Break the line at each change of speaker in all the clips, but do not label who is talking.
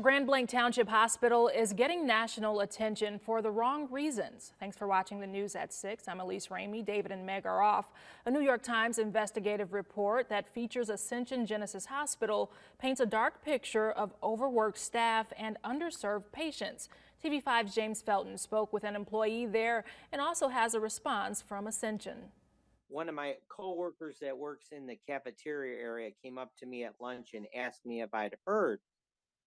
Grand Blanc Township Hospital is getting national attention for the wrong reasons. Thanks for watching the news at 6. I'm Elise Ramey. David and Meg are off. A New York Times investigative report that features Ascension Genesys Hospital paints a dark picture of overworked staff and underserved patients. TV5's James Felton spoke with an employee there and also has a response from Ascension.
One of my coworkers that works in the cafeteria area came up to me at lunch and asked me if I'd heard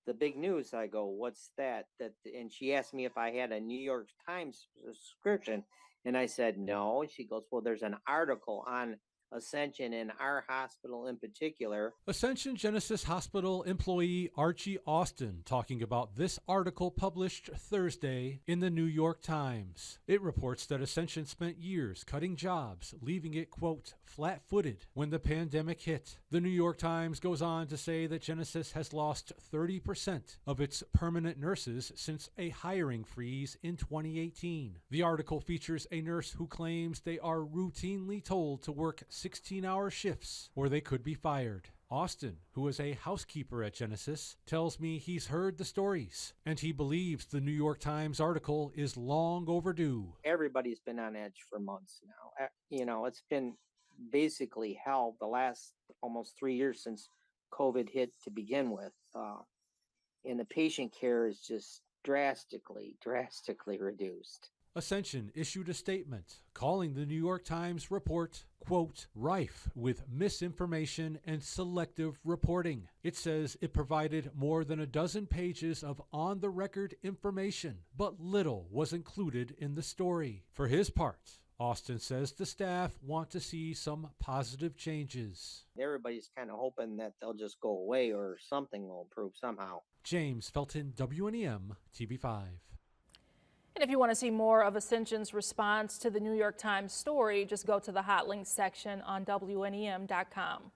the big news. I go, "What's that?" And she asked me if I had a New York Times subscription, and I said no. And she goes, "Well, there's an article on Ascension and our hospital in particular."
Ascension Genesys Hospital employee Archie Austin talking about this article published Thursday in the New York Times. It reports that Ascension spent years cutting jobs, leaving it, quote, flat-footed when the pandemic hit. The New York Times goes on to say that Genesys has lost 30% of its permanent nurses since a hiring freeze in 2018. The article features a nurse who claims they are routinely told to work 16-hour shifts or they could be fired. Austin, who is a housekeeper at Genesys, tells me he's heard the stories and he believes the New York Times article is long overdue.
Everybody's been on edge for months now. It's been basically hell the last almost 3 years since COVID hit to begin with. And the patient care is just drastically reduced.
Ascension issued a statement calling the New York Times report, quote, rife with misinformation and selective reporting. It says it provided more than a dozen pages of on-the-record information, but little was included in the story. For his part, Austin says the staff want to see some positive changes.
Everybody's kind of hoping that they'll just go away or something will improve somehow.
James Felton, WNEM, TV5.
And if you want to see more of Ascension's response to the New York Times story, just go to the Hot Links section on WNEM.com.